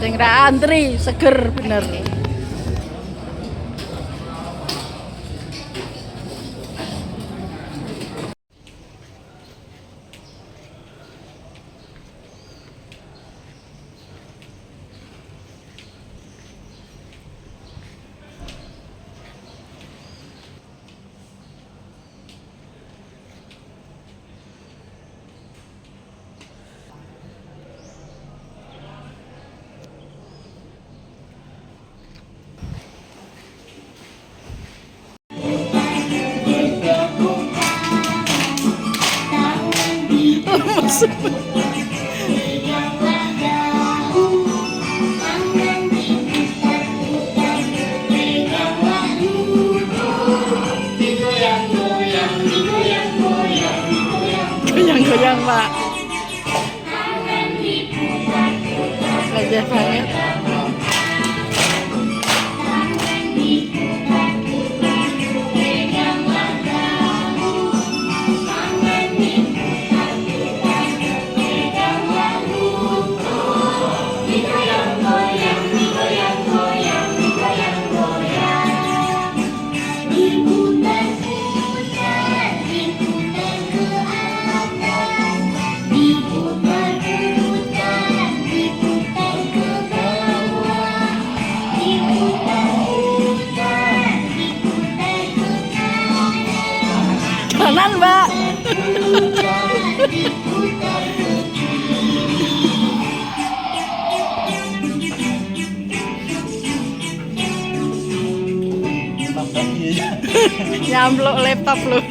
Sing ra antri seger bener. Goyang-goyang, Pak. Leceh banget. Kanan, Mbak. Nyampluk laptop lu.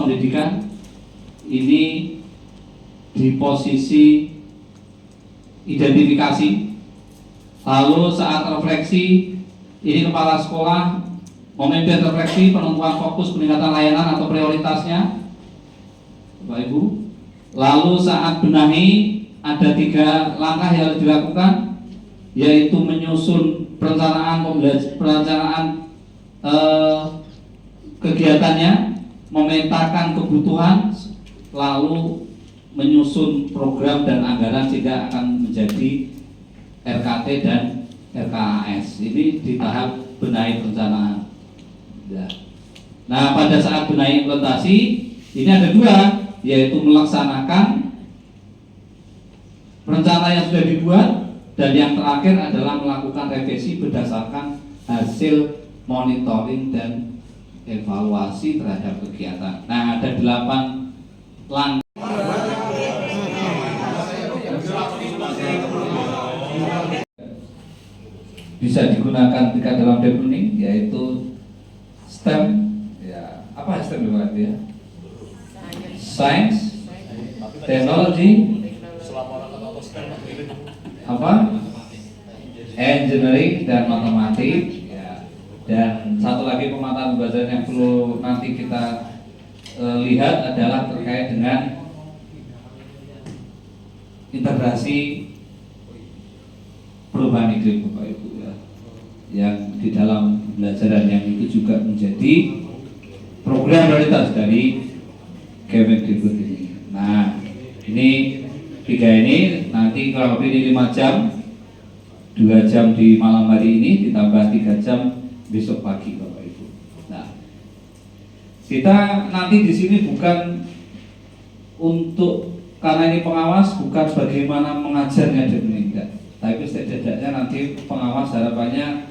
Pendidikan ini di posisi identifikasi, lalu saat refleksi ini kepala sekolah memimpin refleksi penentuan fokus peningkatan layanan atau prioritasnya, Bapak Ibu. Lalu saat benahi ada 3 langkah yang harus dilakukan, yaitu menyusun perencanaan kegiatannya, memetakan kebutuhan, lalu menyusun program dan anggaran sehingga akan menjadi RKT dan RKAS. Ini di tahap benahi perencanaan. Nah, pada saat benahi implementasi ini ada 2, yaitu melaksanakan rencana yang sudah dibuat, dan yang terakhir adalah melakukan revisi berdasarkan hasil monitoring dan evaluasi terhadap kegiatan. Nah, ada 8 langkah. Bisa digunakan ketika dalam deep learning, yaitu STEM. Ya, apa STEM itu ya? Science, Technology, Engineering dan Matematik. Dan satu lagi pematang pembelajaran yang perlu nanti kita lihat adalah terkait dengan integrasi perubahan iklim, Bapak Ibu ya. yang di dalam pembelajaran yang itu juga menjadi program prioritas dari Kemendikbud ini. Nah, ini 3 ini nanti kurang lebih 5 jam, 2 jam di malam hari ini ditambah 3 jam besok pagi, Bapak Ibu. Nah, kita nanti di sini bukan untuk, karena ini pengawas, bukan bagaimana mengajarnya dan tidak, tapi setidaknya nanti pengawas harapannya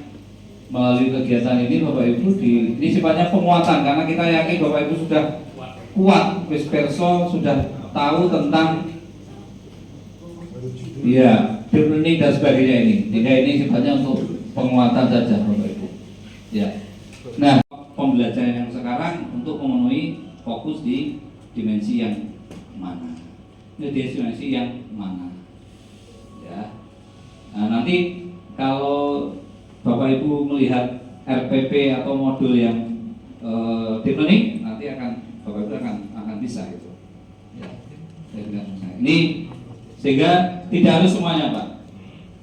melalui kegiatan ini Bapak Ibu ini sifatnya penguatan, karena kita yakin Bapak Ibu sudah kuat, wis perso, sudah tahu tentang ya deep learning dan sebagainya ini. Sehingga ini sifatnya untuk penguatan saja Bapak Ibu. Ya. Nah, pembelajaran yang sekarang untuk memenuhi fokus di dimensi yang mana? Ini dimensi yang mana? Ya. Nah, nanti kalau Bapak Ibu melihat RPP atau modul yang deep learning, nanti Bapak Ibu akan bisa gitu. Ya. Ini sehingga tidak harus semuanya, Pak.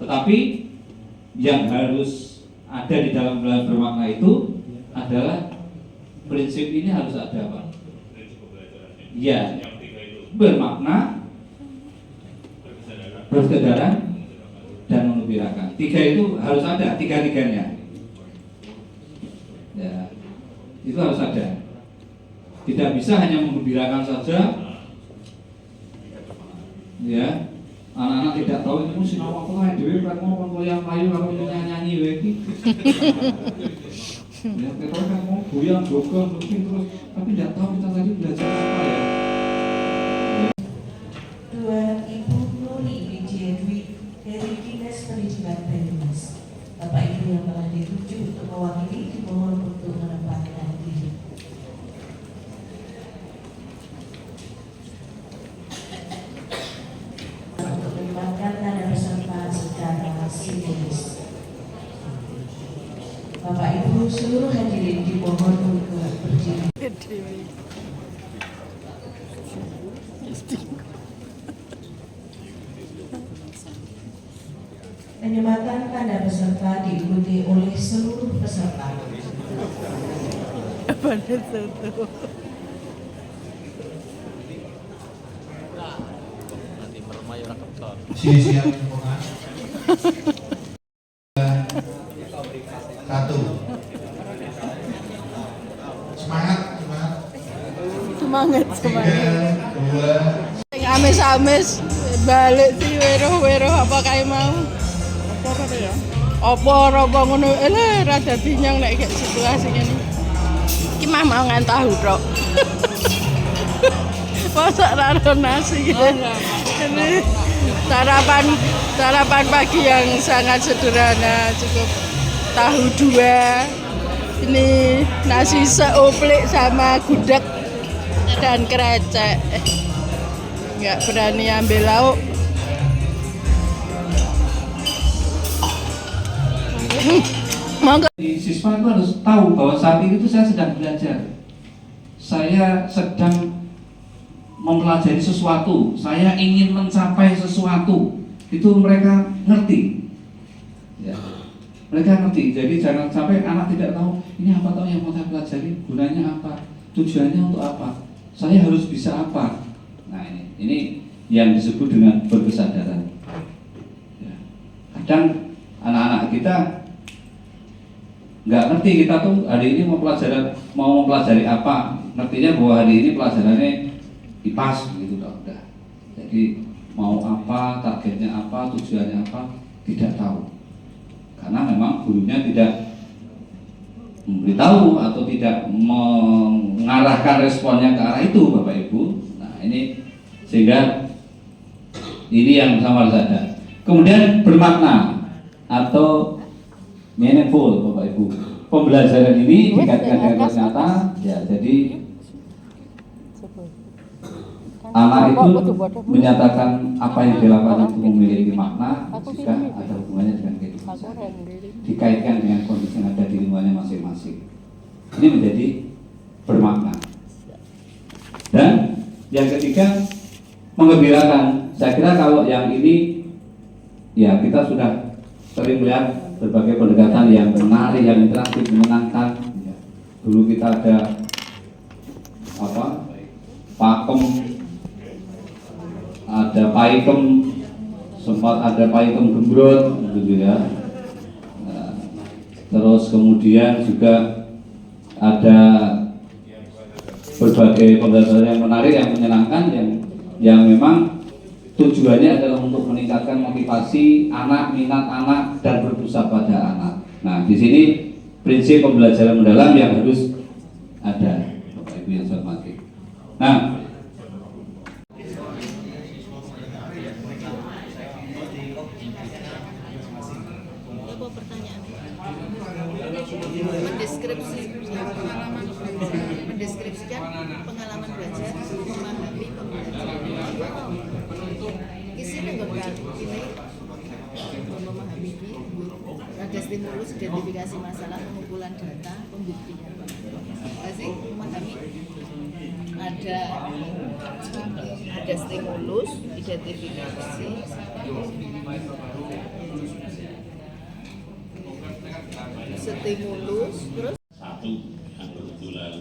Tetapi yang harus ada di dalam belajar bermakna itu adalah prinsip ini harus ada, Pak. Ya, bermakna, berkesadaran, dan mengembirakan. 3 itu harus ada, 3-tiganya. Ya, itu harus ada. Tidak bisa hanya mengembirakan saja. Ya, anak-anak tidak tahu itu sinau apa lah, dewe kan mau goyang payu kalau nyanyi lagi. Ya, kita kan mau goyang, joget, looking terus, tapi tidak tahu kita tadi belajar apa ya. Tuan Ibu Nuri Widya Dwi dari Dinas Pendidikan Banyumas. Bapak Ibu yang telah dituju untuk mewakili dimohon untuk menempatkan diri. Untuk menempatkan tanda peserta secara simbolis. Bapak Ibu seluruh hadirin dimohon untuk berdiri. Penyematan tanda peserta diikuti oleh seluruh peserta. Siap lingkungan. 1. Semangat. 3, 2. Amis-amis balik sih weruh apa kayak mau. Apa ngono rada binyang nek kayak situasi ngene. Iki mah mau ngan tahu tok. Masak raro nasi gitu. Ini sarapan pagi yang sangat sederhana, cukup tahu 2. Ini nasi seuplik sama gudeg dan krecek. Enggak berani ambil lauk. Siswa itu harus tahu bahwa saat itu saya sedang belajar, saya sedang mempelajari sesuatu, saya ingin mencapai sesuatu, itu mereka ngerti. Ya. Mereka ngerti, jadi jangan sampai anak tidak tahu ini apa tahu yang mau saya pelajari, gunanya apa, tujuannya untuk apa, saya harus bisa apa. Nah ini yang disebut dengan berkesadaran. Ya. Kadang anak-anak kita nggak ngerti, kita tuh hari ini mau mempelajari apa, ngertinya bahwa hari ini pelajarannya IPAS gitu udah. Jadi mau apa, targetnya apa, tujuannya apa, tidak tahu. Karena memang gurunya tidak memberitahu atau tidak mengarahkan responnya ke arah itu, Bapak Ibu. Nah ini sehingga ini yang sama harus ada. Kemudian bermakna atau meaningful, Bapak Ibu. Pembelajaran ini dikaitkan dengan nyata, ya. Jadi anak itu menyatakan apa yang dilakukan itu memiliki makna jika ada hubungannya dengan kehidupan sehari, dikaitkan dengan kondisi yang ada di lingkungannya masing-masing. Ini menjadi bermakna. Dan yang ketiga, menggembirakan. Saya kira kalau yang ini ya kita sudah sering melihat berbagai pendekatan yang menarik, yang interaktif, menyenangkan. Ya. Dulu kita ada pakem, ada paikem, sempat ada paikem gembrot, gitu ya. Nah, terus kemudian juga ada berbagai pembelajaran yang menarik, yang menyenangkan, yang memang tujuannya adalah untuk meningkatkan motivasi anak, minat anak, dan berpusat pada anak. Nah, di sini prinsip pembelajaran mendalam yang harus ada, Bapak Ibu yang saya hormati. Nah, mendeskripsikan pengalaman belajar, memahami pembelajaran. Isinya enggak ini memahami ada stimulus, identifikasi masalah, pengumpulan data, pembuktian. Masih memahami ada stimulus, identifikasi, stimulus, terus satu yang kebetulan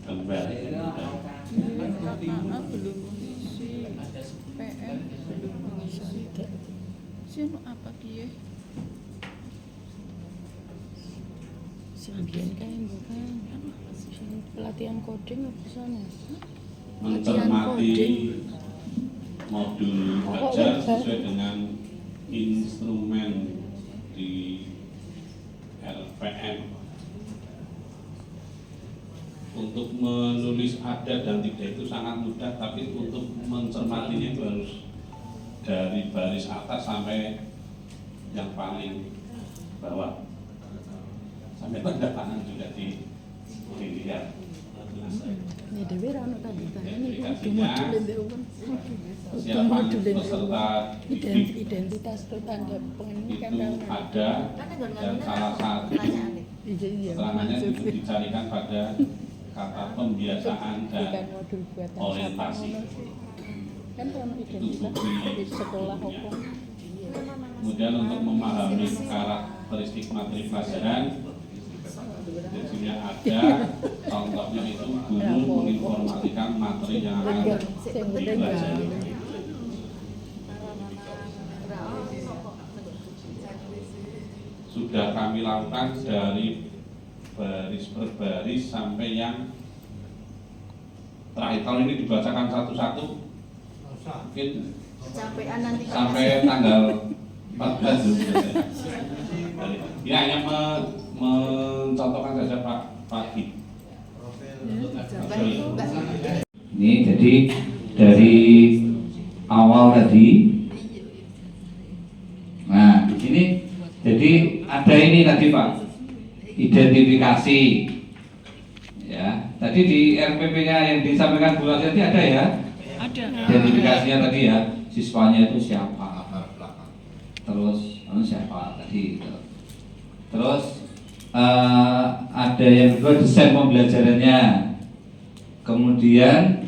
kembar belum mengisi PM, belum mengisi sino apa dia? Sambian kayak bukan pelatihan coding apa sana? mencermati modul belajar sesuai dengan instrumen di LPM. Untuk menulis ada dan tidak itu sangat mudah, tapi untuk mencermatinya itu harus dari baris atas sampai yang paling bawah, sampai tanda tangan juga dilihat. Ini dewe rano tadi ini Persiapan peserta didik identitas itu tanda pengen itu ada, dan salah satu keterangannya itu dicarikan pada kata pembiasaan dan orientasi. Kan kalau Itu identitas di sekolah hukum. Kemudian untuk memahami karakteristik materi pelajaran, di sini ada contohnya itu guru menginformasikan materi yang akan dipelajari. Sudah kami lakukan dari baris per baris sampai yang terakhir. Kalau ini dibacakan satu-satu mungkin sampai tanggal 14 Juli. Ini hanya mencontohkan saja Pak Gid. ini jadi dari awal tadi. Nah, di sini jadi ada ini tadi Pak, identifikasi. Ya, tadi di RPP-nya yang disampaikan Bu Lasya tadi ada ya? Ada. Identifikasinya tadi ya, siswanya itu siapa? Terus siapa tadi? Terus ada yang kedua desain pembelajarannya, kemudian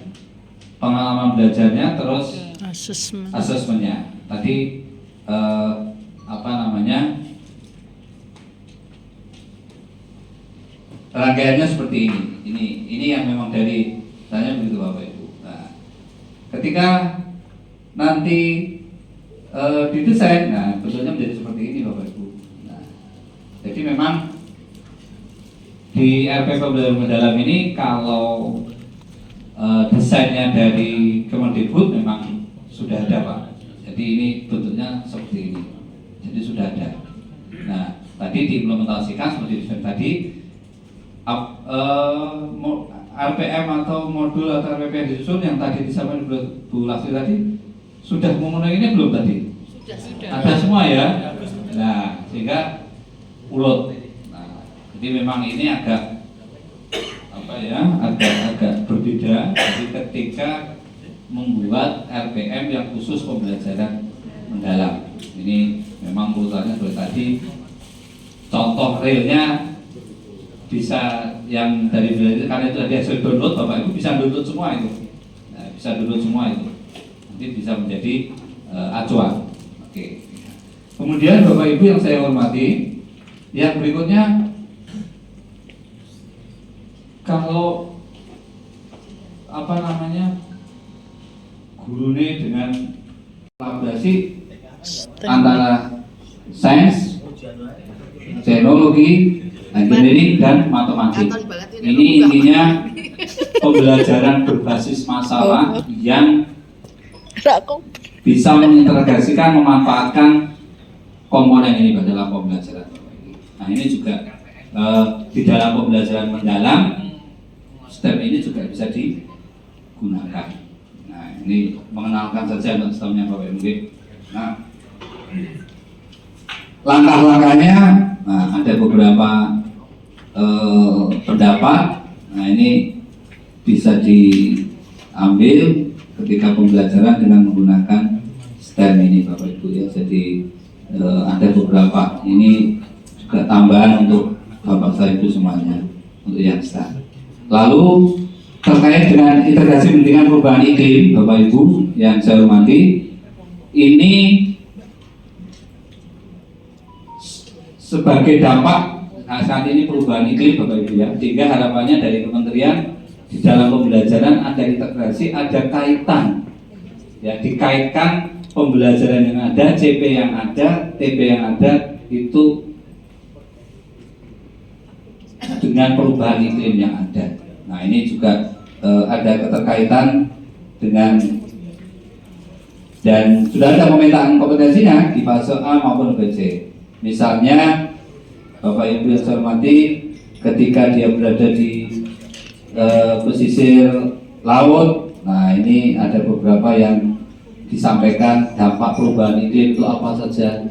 pengalaman belajarnya, terus asesmennya. Tadi rangkaiannya seperti ini. Ini yang memang dari tanya begitu Bapak Ibu. Nah, ketika nanti didesain, nah bentuknya menjadi seperti ini Bapak Ibu. Nah, jadi memang di RP pembelajaran mendalam ini kalau desainnya dari Kemendikbud memang sudah ada Pak. Jadi ini bentuknya seperti ini. Jadi sudah ada. Nah, tadi diimplementasikan seperti tadi RPM atau modul atau RPP yang disusun yang tadi disampaikan Bu Lasya tadi sudah memenuhi ini belum tadi? Sudah. Ada semua ya. Nah, sehingga urut. Nah, jadi memang ini agak agak berbeda. Jadi ketika membuat RPM yang khusus pembelajaran mendalam, ini memang urutannya seperti tadi. Contoh realnya bisa yang dari belajar, karena itu tadi hasil download Bapak Ibu bisa download semua itu. Nah, bisa download semua itu. Nanti bisa menjadi acuan. Oke. Kemudian Bapak Ibu yang saya hormati, yang berikutnya, kalau gurune dengan kolaborasi antara sains, teknologi, engineering dan matematik. Ini intinya pembelajaran berbasis masalah yang bisa mengintegrasikan, memanfaatkan komponen ini dalam pembelajaran. Nah, ini juga di dalam pembelajaran mendalam, STEM ini juga bisa digunakan. Nah, ini mengenalkan saja untuk STEM-nya Bapak Ibu. Nah, langkah-langkahnya, ada beberapa pendapat. Nah, ini bisa diambil ketika pembelajaran dengan menggunakan STEM ini Bapak Ibu ya. Jadi ada beberapa, ini juga tambahan untuk Bapak saya Ibu semuanya untuk yang STEM. Lalu terkait dengan integrasi pendidikan perubahan iklim Bapak Ibu yang saya hormati, ini sebagai dampak saat ini perubahan iklim Bapak Ibu ya, sehingga harapannya dari kementerian di dalam pembelajaran ada integrasi, ada kaitan ya, dikaitkan pembelajaran yang ada, CP yang ada, TP yang ada itu dengan perubahan iklim yang ada. Nah, ini juga ada keterkaitan dengan, dan sudah ada pemetaan kompetensinya di fase A maupun BC. Misalnya Bapak Ibu yang saya hormati, ketika dia berada di pesisir laut, nah ini ada beberapa yang disampaikan dampak perubahan iklim itu apa saja.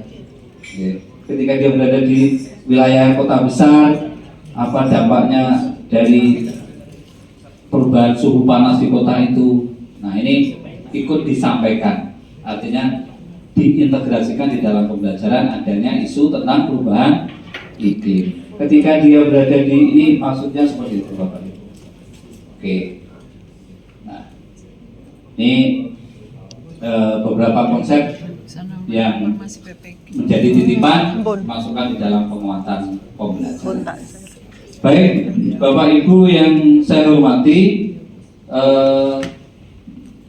Ketika dia berada di wilayah kota besar, apa dampaknya dari perubahan suhu panas di kota itu. Nah, ini ikut disampaikan, artinya diintegrasikan di dalam pembelajaran adanya isu tentang perubahan iklim. Ketika dia berada di ini, maksudnya seperti itu Bapak Ibu. Oke. Nah, ini beberapa konsep yang menjadi titipan masukan di dalam penguatan pembelajaran. Baik, Bapak Ibu yang saya hormati,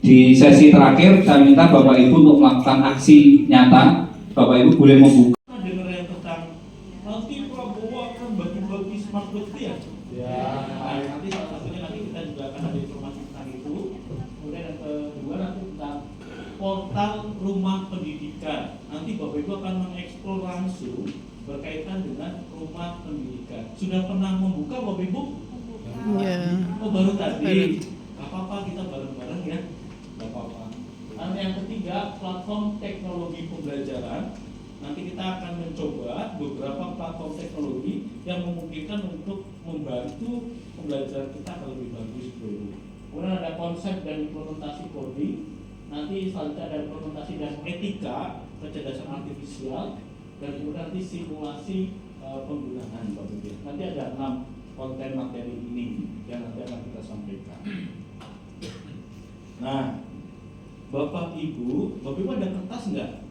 di sesi terakhir saya minta Bapak Ibu untuk melakukan aksi nyata. Bapak Ibu boleh membuka. Dengar yang tentang nanti Prabowo akan bagi-bagi smart board ya. Nanti salah satunya nanti kita juga akan ada informasi tentang itu. Kemudian yang kedua nanti tentang portal rumah pendidikan. Nanti Bapak Ibu akan mengeksplor langsung berkaitan dengan rumah pendidikan. Sudah pernah membuka Bapak Ibu? Iya. Oh, baru tadi. Gak apa-apa, kita bareng-bareng ya. Gak apa-apa. Dan yang ketiga, platform teknologi pembelajaran. Nanti kita akan mencoba beberapa platform teknologi yang memungkinkan untuk membantu pembelajaran kita akan lebih bagus dulu. Kemudian ada konsep dan implementasi coding. Nanti selanjutnya ada implementasi dan etika kecerdasan artifisial. Dan kemudian nanti simulasi penggunaan Bapak Ibu. Nanti ada 6 konten materi ini yang nanti akan kita sampaikan. Nah, Bapak Ibu ada kertas nggak?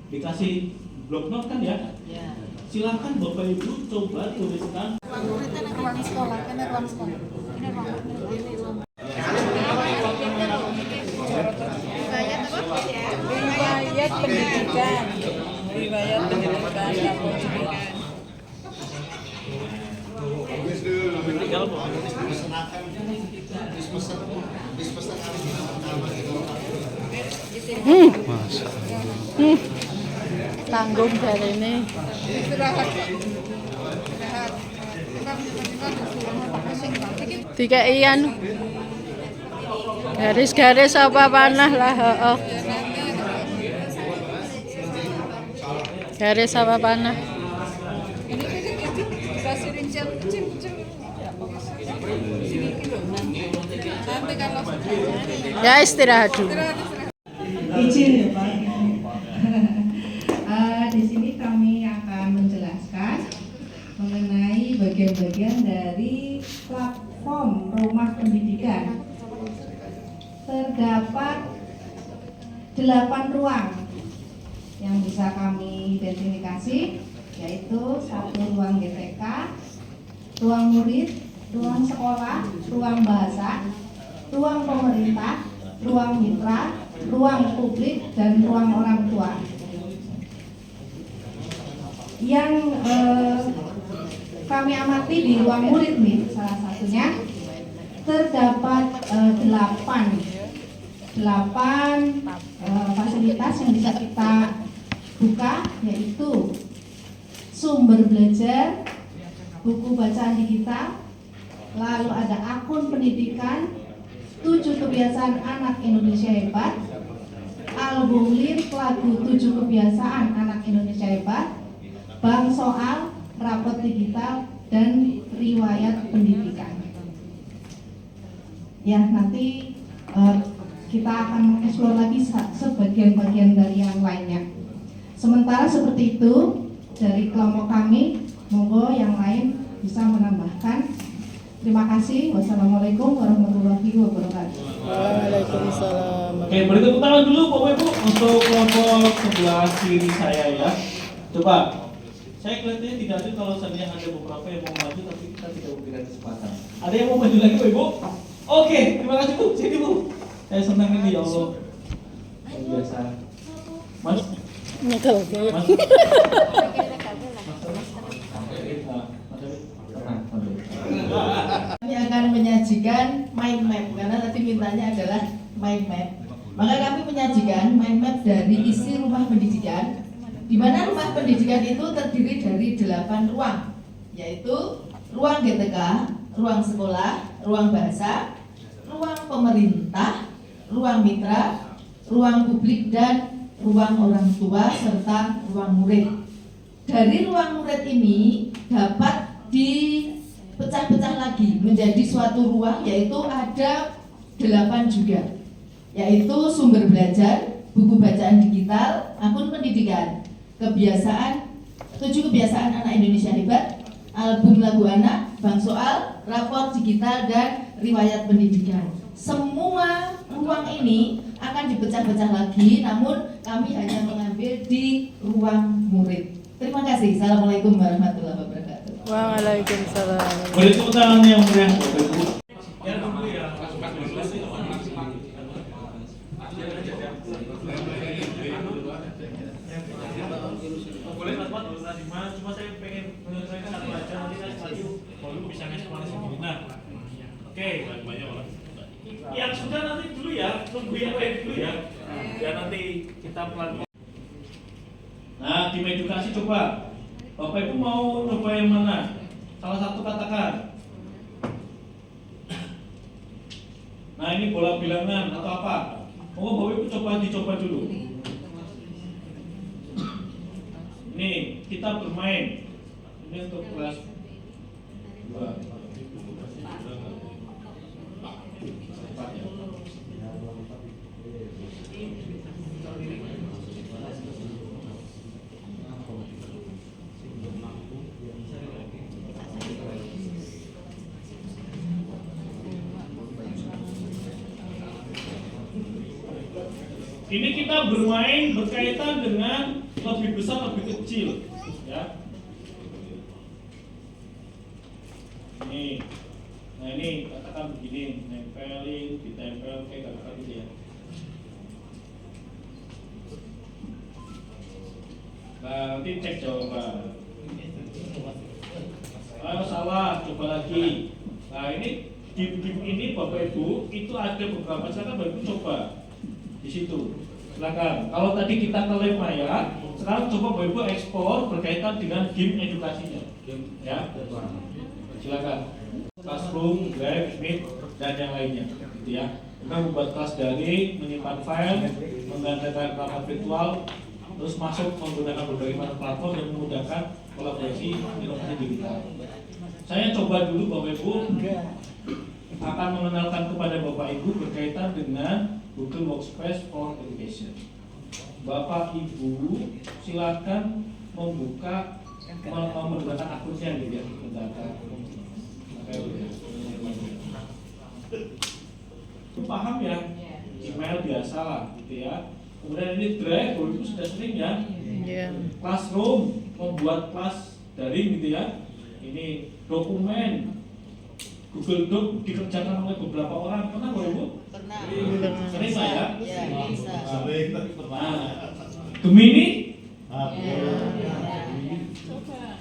Dikasih blok note kan ya? Ya. Silakan Bapak Ibu coba tuliskan. Ruang sekolah, ini ruang sekolah. Ini ruang. Riwayat pendidikan. Riwayat pendidikan dan pendidikan. Tanggung dari ini. Tiga ian. Garis-garis apa panah lah. Oh. Garis apa panah? Ya istirahat dulu. Izin ya Pak. Di sini kami akan menjelaskan mengenai bagian-bagian dari platform rumah pendidikan. Terdapat 8 ruang yang bisa kami identifikasi, yaitu 1 ruang GTK, ruang murid, ruang sekolah, ruang bahasa, ruang pemerintah, ruang mitra, ruang publik, dan ruang orang tua. Yang kami amati di ruang murid nih, salah satunya terdapat 8 fasilitas yang bisa kita buka, yaitu sumber belajar, buku bacaan digital, lalu ada akun pendidikan, 7 kebiasaan anak Indonesia hebat, album lirik lagu 7 kebiasaan anak Indonesia hebat, bank soal, rapot digital, dan riwayat pendidikan. Ya, nanti kita akan mengeksplor lagi sebagian-bagian dari yang lainnya. Sementara seperti itu dari kelompok kami, monggo yang lain bisa menambahkan. Terima kasih. Wassalamualaikum warahmatullahi wabarakatuh. Waalaikumsalam. Oke, beri tepuk tangan dulu Bapak Ibu untuk kelompok sebelah kiri saya ya. Coba, saya kelihatannya tidak adil kalau seandainya ada beberapa yang mau maju tapi kita tidak memberikan kesempatan. Ada yang mau maju lagi Bapak Ibu? Oke, terima kasih Bu. Sini Bu. Saya senang ini ya Allah. Luar biasa. Mas. Nyekal. Mas. Kami akan menyajikan mind map karena tadi mintanya adalah mind map. Maka kami menyajikan mind map dari isi rumah pendidikan, di mana rumah pendidikan itu terdiri dari 8 ruang, yaitu ruang GTK, ruang sekolah, ruang bahasa, ruang pemerintah, ruang mitra, ruang publik, dan ruang orang tua serta ruang murid. Dari ruang murid ini dapat dipecah-pecah lagi menjadi suatu ruang, yaitu ada 8 juga, yaitu sumber belajar, buku bacaan digital, akun pendidikan, kebiasaan, 7 kebiasaan anak Indonesia hebat, album lagu anak, bank soal, rapor digital, dan riwayat pendidikan. Semua ruang ini akan dipecah-pecah lagi, namun kami hanya mengambil di ruang murid. Terima kasih. Assalamualaikum warahmatullahi wabarakatuh. Waalaikumsalam. Beri tepuk tangan yang meriah Bapak Ibu. Ya, tunggu ya. Boleh Mas, cuma saya pengen menyelesaikan satu aja, nanti saya lagi kalau bisa ngasih sendiri. Nah, oke. Yang sudah nanti dulu ya, tunggu yang lain dulu ya. Ya nanti kita pelan. Nah, tim edukasi coba. Bapak Ibu mau coba yang mana? Salah satu katakan. Nah, ini bola bilangan atau apa? Mau Bapak Ibu dicoba dulu. Ini kita bermain. Ini untuk kelas 2. Ini kita bermain berkaitan dengan lebih besar lebih kecil, ya. Ini, nah ini katakan begini, nempelin, ditempel, kayak katakan gitu ya. Nah, nanti cek jawaban. Salah, coba lagi. Nah ini game ini Bapak Ibu itu ada beberapa, silakan Bapak Ibu coba di situ. Silakan. Kalau tadi kita ke lab maya, sekarang coba Bapak Ibu ekspor berkaitan dengan game edukasinya. Ya. Silakan. Classroom, Drive, Meet, dan yang lainnya, gitu ya. Kita membuat kelas daring, menyimpan file, menggandakan perangkat virtual, terus masuk menggunakan berbagai macam platform yang memudahkan kolaborasi inovasi digital. Saya coba dulu Bapak Ibu akan mengenalkan kepada Bapak Ibu berkaitan dengan Google Workspace for Education. Bapak Ibu silakan membuka menggunakan akunnya gitu ya. Paham ya? Email biasa lah gitu ya. Kemudian ini Drive, Bapak Ibu sudah sering ya Iya. Classroom, membuat kelas daring gitu ya. Ini dokumen Google Doc dikerjakan oleh beberapa orang. Pernah Bapak Ibu? Pernah. Sering Pak ya? Ya, bisa. Nah, Gemini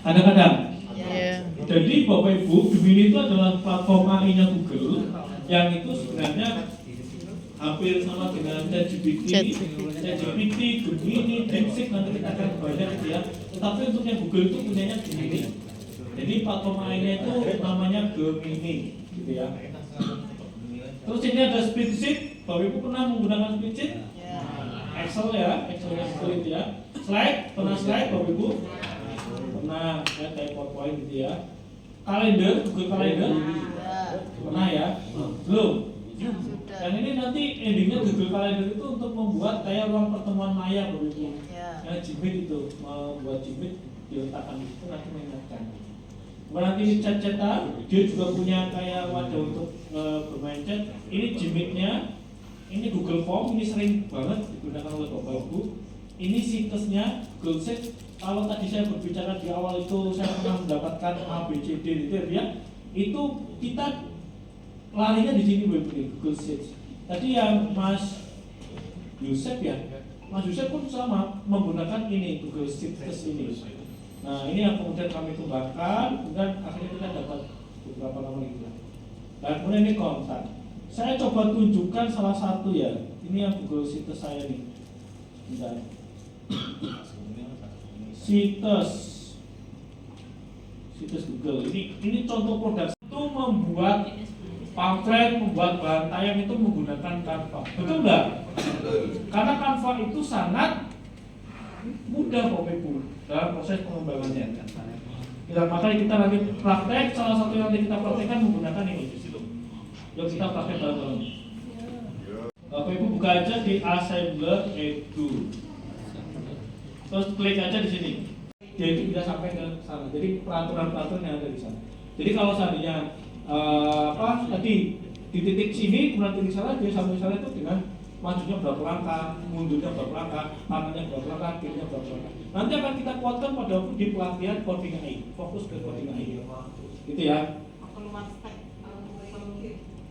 kadang-kadang. Iya. Jadi Bapak Ibu, Gemini itu adalah platform AI-nya Google yang itu sebenarnya hampir sama dengan ChatGPT, Gemini, DeepSeek, nanti kita akan banyak gitu ya. Tetapi untuk yang Google itu punyanya Gemini. Jadi platform AI-nya itu namanya Gemini, gitu ya. Terus ini ada spreadsheet. Bapak Ibu pernah menggunakan spreadsheet? Excel ya, Excel yang sulit ya. Slide, pernah slide Bapak Ibu? Pernah ya, kayak PowerPoint gitu ya. Kalender, Google Kalender? Pernah ya? Belum? Dan ini nanti endingnya Google Calendar itu untuk membuat kayak ruang pertemuan maya begitu. Ya, Jimit itu membuat Jimit diletakkan di situ nanti mengingatkan. Nanti chat-chatan, dia juga punya kayak wadah untuk bermain chat. Ini Jimitnya, ini Google Form, ini sering banget digunakan oleh Bapak Ibu. Ini situsnya Google Sheet. Kalau tadi saya berbicara di awal itu saya pernah mendapatkan ABCD gitu ya. Itu kita larinya di sini Google Sheets. Tadi yang Mas Yusef ya, Mas Yusef pun sama menggunakan ini Google Sheets ini. Nah ini yang kemudian kami kembangkan, dan akhirnya kita dapat beberapa nama itu. Dan kemudian ini kontak. Saya coba tunjukkan salah satu ya. Ini yang Google Sheets saya nih. Bentar. Situs Google. Ini contoh produk itu membuat pamflet, membuat bahan tayang itu menggunakan Canva. Betul nggak? Karena Canva itu sangat mudah Bapak Ibu dalam proses pengembangannya. Ya, makanya kita nanti praktek, salah satu yang nanti kita praktekkan menggunakan ini. Yuk kita praktek bareng-bareng. Bapak Ibu buka aja di Assembler Edu. Terus klik aja di sini. Dia itu bisa sampai ke sana. Jadi peraturan-peraturan yang ada di sana. Jadi kalau seandainya tadi di titik sini kemudian titik sana, dia sampai sana itu dengan majunya berapa langkah, mundurnya berapa langkah, kanannya berapa langkah, kirinya berapa langkah. Nanti akan kita kuatkan pada di pelatihan coding AI, fokus ke coding AI, gitu ya.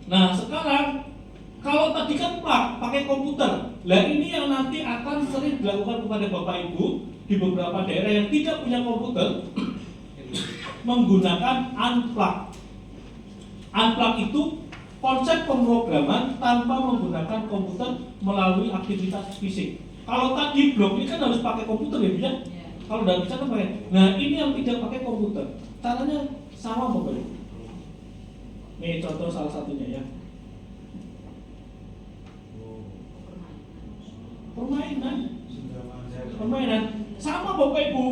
Nah sekarang kalau tadi kan pakai komputer, lah ini yang nanti akan sering dilakukan kepada Bapak Ibu di beberapa daerah yang tidak punya komputer menggunakan unplug. Unplug itu konsep pemrograman tanpa menggunakan komputer melalui aktivitas fisik. Kalau tadi blog ini kan harus pakai komputer ya, bisa? Kalau tidak bisa kan pakai. Nah ini yang tidak pakai komputer, caranya sama Bapak Ibu. Ini contoh salah satunya ya. Permainan sama Bapak Ibu.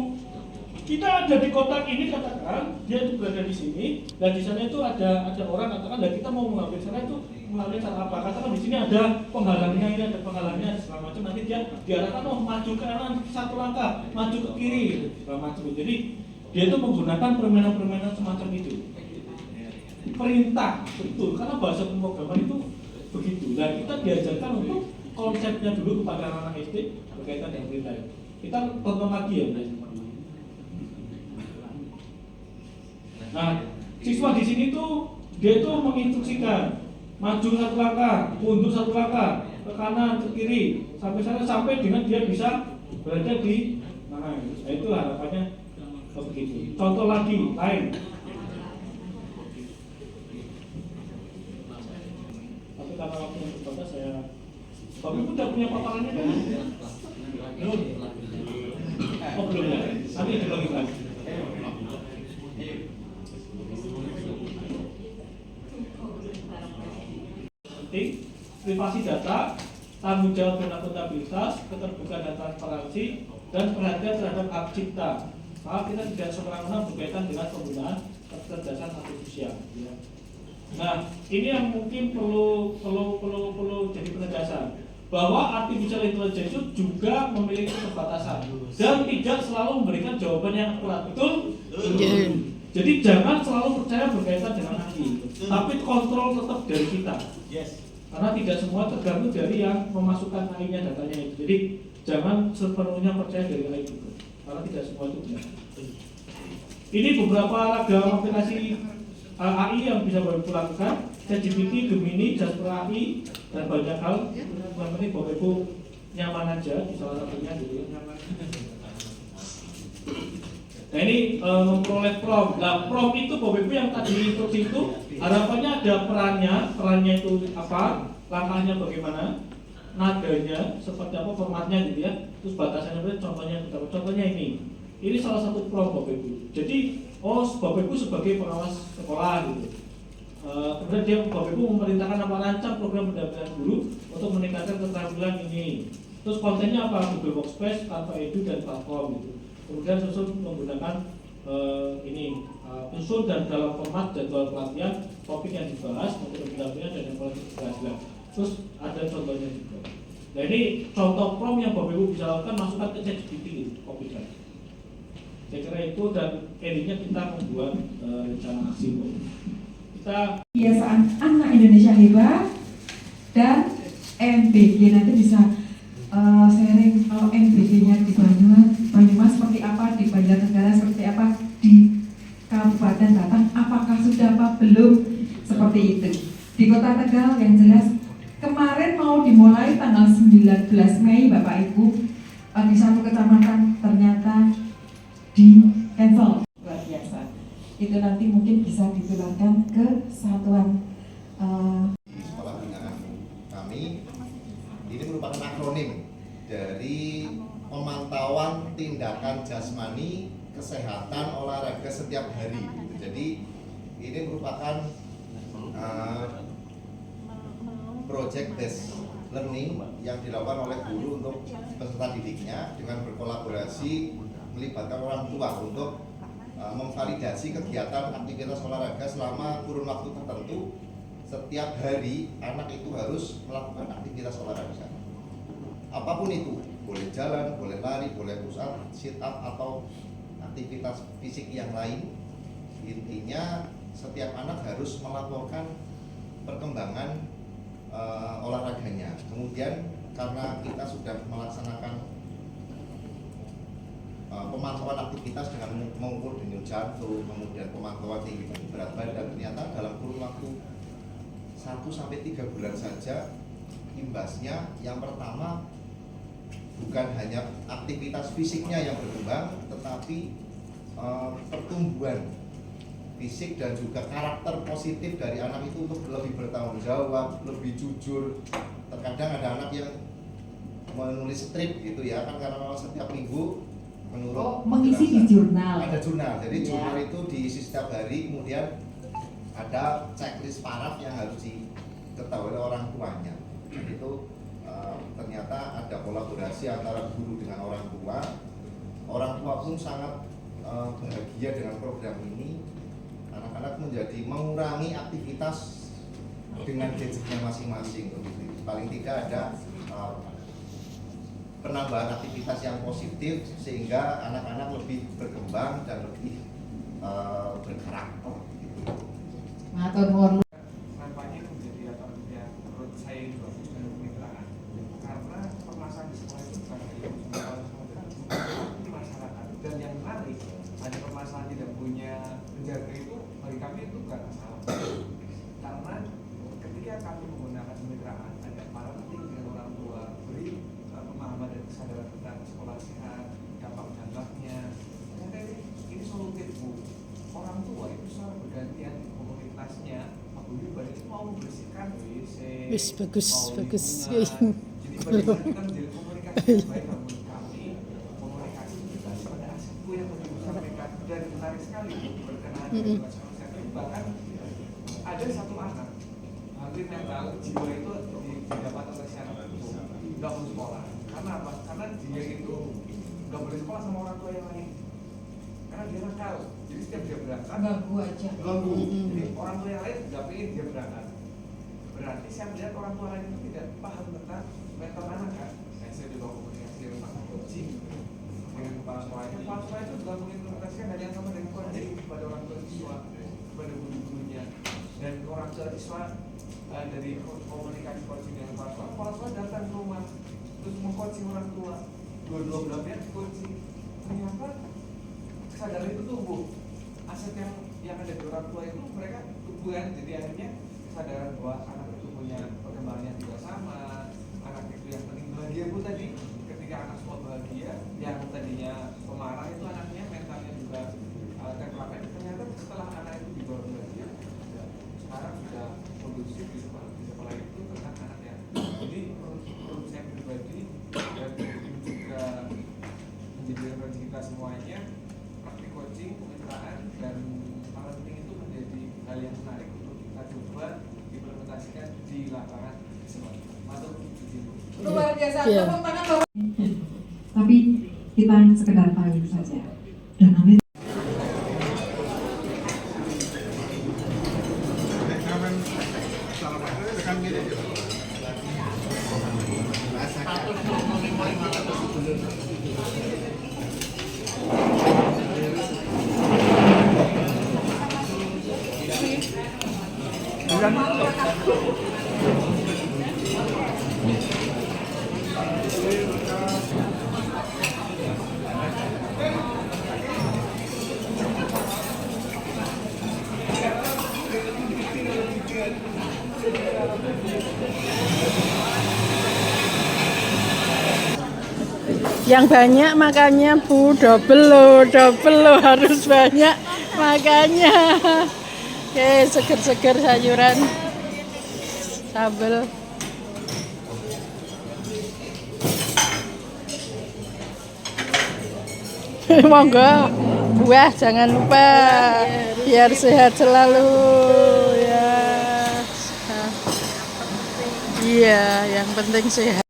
Kita ada di kotak ini, katakan dia itu berada di sini, dan di sana itu ada orang katakan, dan kita mau mengambil sana itu melalui cara apa? Katakan di sini ada penghalangnya, ini ada penghalangnya segala macam. Nanti dia diarahkan maju ke kanan satu langkah, maju ke kiri segala macam. Jadi dia itu menggunakan permainan-permainan semacam itu. Perintah betul, karena bahasa pemrograman itu begitu. Dan kita diajarkan untuk konsepnya dulu kepada anak-anak SD berkaitan dengan perintah. Kita tonton lagi ya. Nah, siswa di sini tuh dia tuh menginstruksikan maju satu langkah, mundur satu langkah, ke kanan, ke kiri, sampai dengan dia bisa berada di mana. Nah, itu harapannya begitu. Contoh lagi lain. Tapi karena waktu yang terbatas saya. Bapak Ibu udah punya paparannya kan? Belum. Oh belum ya. Nanti dibagi lagi. Privasi data, tanggung jawab dan akuntabilitas, keterbukaan dan transparansi, dan perhatian terhadap hak cipta. Maka kita tidak semena-mena berkaitan dengan penggunaan kecerdasan artifisial. Nah, ini yang mungkin perlu jadi penegasan bahwa artificial intelligence itu juga memiliki keterbatasan dan tidak selalu memberikan jawaban yang akurat. Betul? Jadi jangan selalu percaya berkaitan dengan AI, tapi kontrol tetap dari kita. Karena tidak semua tergantung dari yang memasukkan AI-nya, datanya itu. Jadi jangan sepenuhnya percaya dari AI itu, karena tidak semua itu benar. Ini beberapa ragam aplikasi AI yang bisa Bapak Ibu lakukan, ChatGPT, Gemini, Jasper AI, dan banyak hal. Yang penting Bapak Ibu nyaman aja di salah satunya gitu. Nah ini memperoleh prompt. Nah prompt itu Bapak Ibu yang tadi instruksi itu harapannya ada perannya itu apa, langkahnya bagaimana, nadanya seperti apa, formatnya gitu ya. Terus batasannya berapa, contohnya ini salah satu prompt Bapak Ibu. Jadi Bapak Ibu sebagai pengawas sekolah gitu. Kemudian Bapak Ibu memerintahkan apa, rancang program pendampingan guru untuk meningkatkan keterampilan ini. Terus kontennya apa, Google Workspace, Canva Edu, dan platform gitu. Kemudian susun menggunakan unsur dan dalam format jadwal pelatihan, topik yang dibahas, metode pendampingan, dan yang paling keberhasilan. Terus ada contohnya juga. Nah ini contoh prompt yang Bapak Ibu bisa lakukan, masukkan ke ChatGPT, kopikan. Saya kira itu, dan endingnya kita membuat rencana aksi. Kita kebiasaan anak Indonesia hebat, dan MBG nanti bisa sharing kalau MBG-nya di Banyumas seperti apa, di Banjarnegara seperti apa, di Kabupaten Batang apakah sudah apa belum, seperti itu. Di Kota Tegal yang jelas kemarin mau dimulai tanggal 19 Mei Bapak Ibu, di satu kecamatan ternyata di cancel. Luar biasa. Itu nanti mungkin bisa ditularkan ke satuan Di sekolah binaan kami, ini merupakan akronim dari pemantauan tindakan jasmani, kesehatan, olahraga setiap hari. Jadi ini merupakan project based learning yang dilakukan oleh guru untuk peserta didiknya dengan berkolaborasi melibatkan orang tua untuk memvalidasi kegiatan aktivitas olahraga selama kurun waktu tertentu. Setiap hari anak itu harus melakukan aktivitas olahraga, apapun itu, boleh jalan, boleh lari, boleh push up, sit up, atau aktivitas fisik yang lain. Intinya setiap anak harus melaporkan perkembangan olahraganya. Kemudian karena kita sudah melaksanakan pemantauan aktivitas dengan mengukur denyut jantung, kemudian pemantauan tinggi dan berat badan, ternyata dalam kurun waktu 1-3 bulan saja imbasnya yang pertama bukan hanya aktivitas fisiknya yang berkembang, tetapi pertumbuhan fisik dan juga karakter positif dari anak itu untuk lebih bertanggung jawab, lebih jujur. Terkadang ada anak yang menulis strip gitu ya kan, karena setiap minggu menurut mengisi di jurnal. Ada jurnal, jadi jurnal itu diisi setiap hari, kemudian ada checklist paraf yang harus diketahui oleh orang tuanya. Dan itu ternyata ada kolaborasi antara guru dengan orang tua. Orang tua pun sangat bahagia dengan program ini. Anak-anak menjadi mengurangi aktivitas dengan gadgetnya masing-masing. Paling tidak ada penambahan aktivitas yang positif sehingga anak-anak lebih berkembang dan lebih berkarakter. Matur nuwun. Nampaknya menjadi apa ya, menurut saya itu bagus dan kemitraan, karena permasalahan di sekolah itu bukan hanya masyarakat, dan yang menarik ada permasalahan tidak punya penjaga itu bagi kami itu bukan masalah, karena ketika kami menggunakan kemitraan ada para penting dengan orang tua, beri pemahaman dan kesadaran tentang sekolah sehat, dampak-dampaknya. Ternyata ini solutif Bu. Orang tua itu secara bergantian komunitasnya, Paguyuban itu mau membersihkan WC, bagus. jadi bagaimana kita menjadi komunikasi yang baik menurut kami, komunikasi kita pada asetku yang mau disampaikan. Dan menarik sekali berkenaan dengan masyarakat. Bahkan ada satu anak hampir mental jiwa itu didapat oleh si anak itu nggak mau sekolah. Karena apa? Karena dia itu nggak boleh sekolah sama orang tua yang lain, karena dia nakal. Jadi setiap dia berangkat Ganggu aja. ganggu. Jadi orang tua yang lain nggak pengen dia berangkat. Berarti saya melihat orang tua lain itu tidak paham tentang mental anak kan. Saya juga komunikasi dengan Pak Coaching dengan kepala sekolahnya. Kepala sekolah itu juga mengimplementasikan hal yang sama dengan kode kepada orang tua siswa, kepada guru-gurunya, dan orang tua siswa dari komunikasi coaching dengan kepala sekolah datang ke rumah terus mengcoaching orang tua. dua belah pihak kunci. Ternyata kesadaran itu tumbuh. Aset yang ada di orang tua itu mereka tumbuhan, jadi akhirnya kesadaran bahwa anak itu punya perkembangan yang tidak sama. Anak itu yang penting bahagia bu tadi, ketika anak semua bahagia, yang tadinya pemarah itu anaknya mentalnya juga temperamen. Ternyata setelah anak itu dibawa bahagia, sekarang sudah kondusif di sekolah itu tentang anaknya. Jadi menurut saya pribadi dan juga menjadi referensi kita semuanya, praktik coaching, kemitraan dan parenting itu menjadi hal yang menarik untuk kita coba implementasikan di lapangan sekolah. Masuk di situ. Luar biasa, Iya. tepuk tangan Bapak. Tapi kita sekedar tahu saja. Dan nanti Yang banyak makannya Bu, double lo harus banyak makannya. Oke, seger-seger sayuran, sambal. Monggo, buah jangan lupa, biar sehat selalu ya. Iya, yang penting sehat.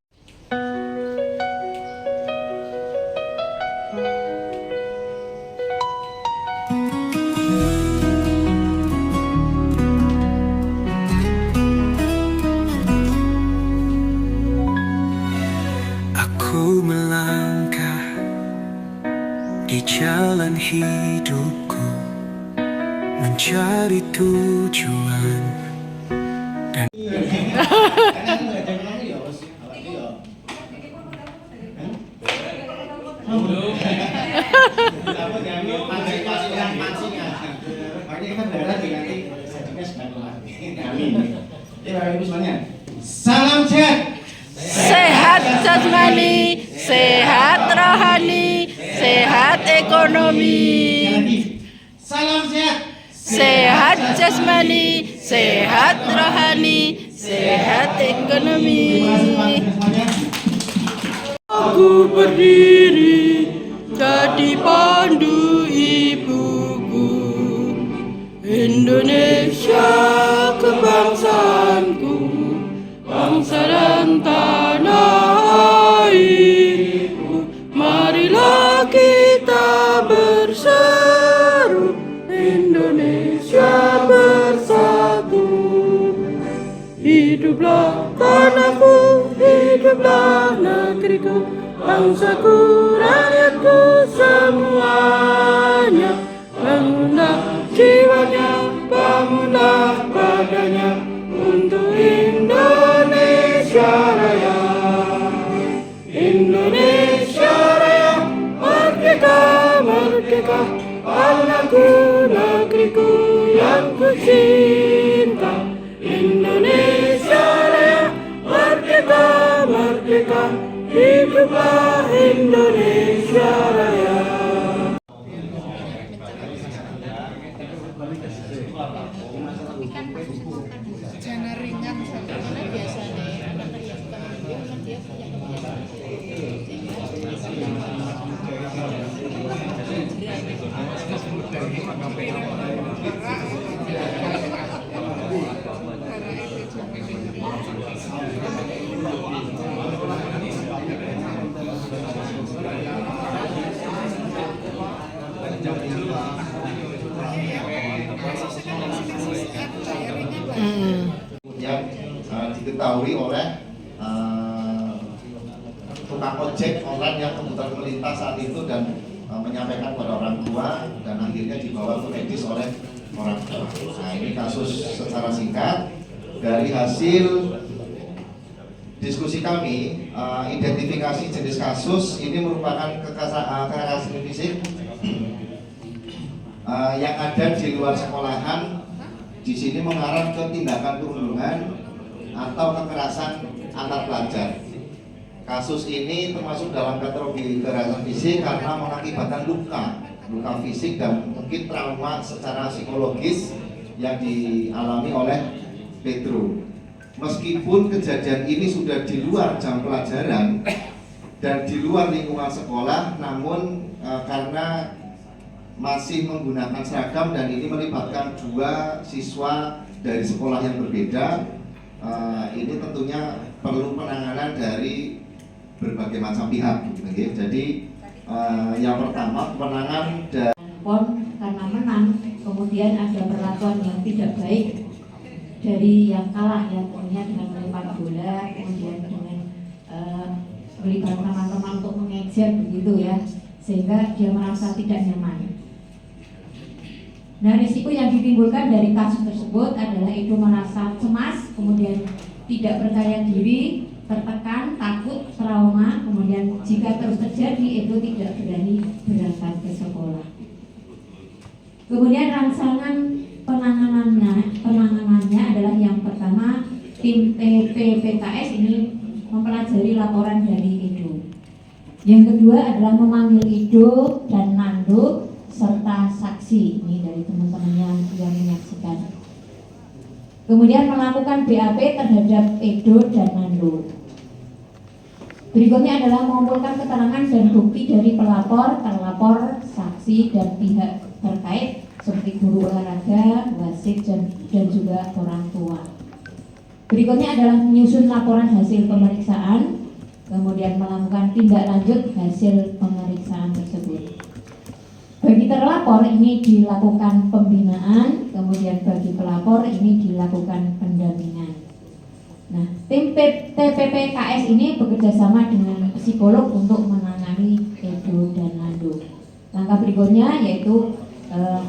Aku melangkah di jalan hidupku, mencari tujuan dan Salam sehat. Sehat jasmani, sehat rohani, sehat ekonomi. Salam sehat. Sehat jasmani, sehat rohani, sehat ekonomi. Aku berdiri jadi pandu ibuku, Indonesia kebangsaanku, bangsa dan tanah airku. Marilah kita berseru, Indonesia bersatu. Hiduplah tanahku, hiduplah negeriku, bangsaku, rakyatku semuanya. Bangunlah jiwanya, bangunlah badannya untuk Indonesia Raya. Indonesia Raya, merdeka, merdeka, tanahku, negeriku yang ku cinta. Indonesia Raya, merdeka, merdeka, hiduplah Indonesia Raya. Jangan ringan karena biasanya anak yang suka mengambil kan dia punya yang diketahui oleh tukang ojek online yang kemudian melintas saat itu dan menyampaikan kepada orang tua dan akhirnya dibawa ke medis oleh orang tua. Nah, ini kasus secara singkat dari hasil diskusi kami, identifikasi jenis kasus ini merupakan kekerasan fisik yang ada di luar sekolahan. Di sini mengarah ke tindakan perundungan atau kekerasan antar pelajar. Kasus ini termasuk dalam kategori kekerasan fisik karena mengakibatkan luka fisik dan mungkin trauma secara psikologis yang dialami oleh Pedro. Meskipun kejadian ini sudah di luar jam pelajaran dan di luar lingkungan sekolah, namun karena masih menggunakan seragam dan ini melibatkan 2 siswa dari sekolah yang berbeda, ini tentunya perlu penanganan dari berbagai macam pihak. Jadi yang pertama kewenangan dari PON karena menang, kemudian ada perlakuan yang tidak baik dari yang kalah, ya tentunya dengan melempar bola, kemudian dengan melibatkan teman-teman untuk mengejek begitu ya, sehingga dia merasa tidak nyaman. Nah, risiko yang ditimbulkan dari kasus tersebut adalah Edo merasa cemas, kemudian tidak percaya diri, tertekan, takut, trauma, kemudian jika terus terjadi Edo tidak berani berangkat ke sekolah. Kemudian rangsangan penanganannya adalah yang pertama, tim TPPKS ini mempelajari laporan dari Edo. Yang kedua adalah memanggil Edo dan Nando serta saksi, ini dari teman-temannya yang menyaksikan. Kemudian melakukan BAP terhadap Edo dan Nando. Berikutnya adalah mengumpulkan keterangan dan bukti dari pelapor, terlapor, saksi, dan pihak terkait seperti guru olahraga, wasit, dan juga orang tua. Berikutnya adalah menyusun laporan hasil pemeriksaan, kemudian melakukan tindak lanjut hasil pemeriksaan tersebut. Bagi terlapor ini dilakukan pembinaan, kemudian bagi pelapor ini dilakukan pendampingan. Nah, tim TPPKS ini bekerjasama dengan psikolog untuk menangani Edo dan Nando. Langkah berikutnya yaitu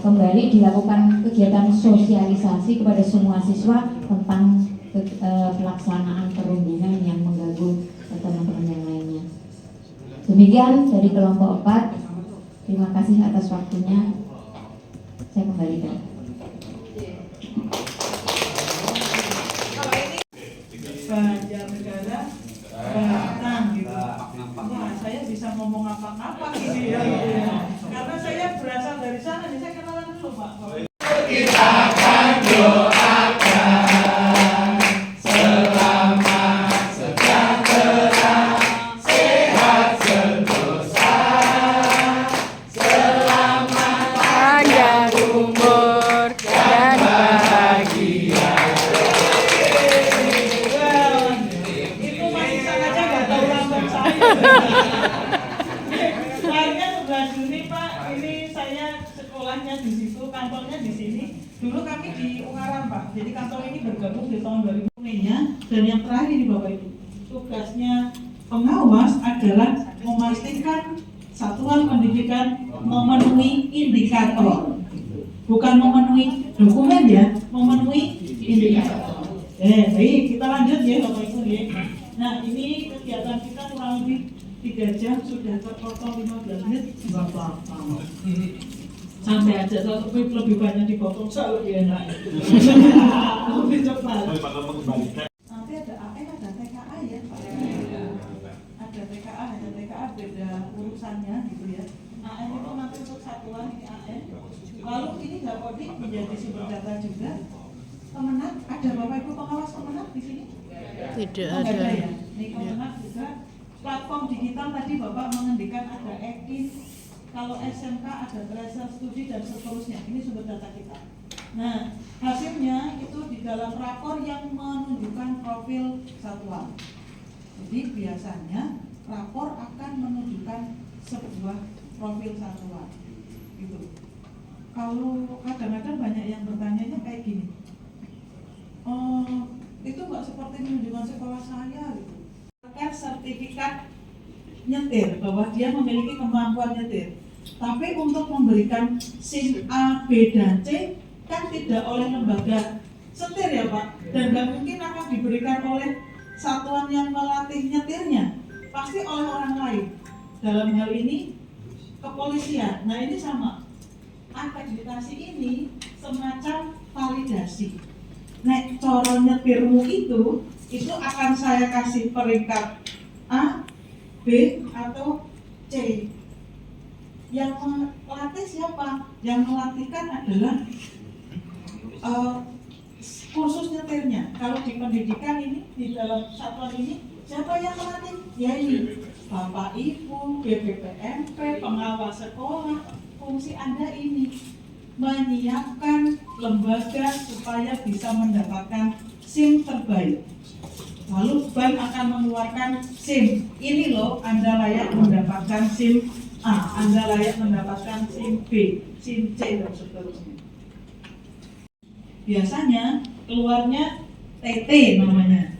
kembali dilakukan kegiatan sosialisasi kepada semua siswa tentang pelaksanaan perundungan yang mengganggu teman-teman yang lainnya. Demikian dari kelompok 4. Terima kasih atas waktunya. Saya kembalikan. Banjarnegara Batang gitu. Wah, saya bisa ngomong apa-apa gitu ya. Karena saya berasal dari sana nih, saya kenalan dulu Pak. Kita akan doakan selamat sejahtera, sehat sentosa, selamat panjang umur dan bahagia. Itu masih sengaja nggak tahu lambat saya. Lahirnya 11 Juni Pak, ini saya sekolahnya di situ, kantornya di sini. Dulu kami di Ungaran Pak, jadi kantor ini bergabung di tahun 2000-nya. Dan yang terakhir ini Bapak Ibu, tugasnya pengawas adalah memastikan satuan pendidikan memenuhi indikator, bukan memenuhi dokumen ya, memenuhi indikator. Baik, kita lanjut ya Bapak Ibu ya. Nah, ini kegiatan kita kurang lebih 3 jam, sudah terpotong 15 menit, nggak apa-apa. Santai aja, satu pip lebih banyak dipotong, saya lebih enak. Lebih cepat. Nanti ada AN, ada TKA ya Pak. Ada TKA, beda urusannya gitu ya. AN itu nanti untuk satuan, ini AN. Lalu ini Dapodik menjadi sumber data juga. Kemenat, ada Bapak Ibu pengawas Kemenat di sini? Tidak ada ada. ya. Ini Kemenat juga. Platform digital tadi Bapak mengendikan ada EKIN, kalau SMK ada Tracer Studi dan seterusnya. Ini sumber data kita. Nah, hasilnya itu di dalam rapor yang menunjukkan profil satuan. Jadi biasanya rapor akan menunjukkan sebuah profil satuan. Gitu. Kalau kadang-kadang banyak yang bertanya kayak gini. Itu nggak seperti menunjukkan sekolah saya gitu. Sertifikat nyetir bahwa dia memiliki kemampuan nyetir, tapi untuk memberikan SIM A, B, dan C kan tidak oleh lembaga setir ya Pak, dan nggak mungkin akan diberikan oleh satuan yang melatih nyetirnya pasti oleh orang lain. Dalam hal ini kepolisian. Nah ini sama. Akreditasi ini semacam validasi. Nek cara nyetirmu itu akan saya kasih peringkat A, B, atau C. Yang melatih siapa? Yang melatihkan adalah kursus nyetirnya. Kalau di pendidikan ini, di dalam satuan ini, siapa yang melatih? Ya ini, Bapak Ibu, BPPMP, pengawas sekolah. Fungsi Anda ini menyiapkan lembaga supaya bisa mendapatkan SIM terbaik. Lalu bank akan mengeluarkan SIM. Ini loh, Anda layak mendapatkan SIM A, Anda layak mendapatkan SIM B, SIM C, dan seterusnya. Biasanya keluarnya TT namanya.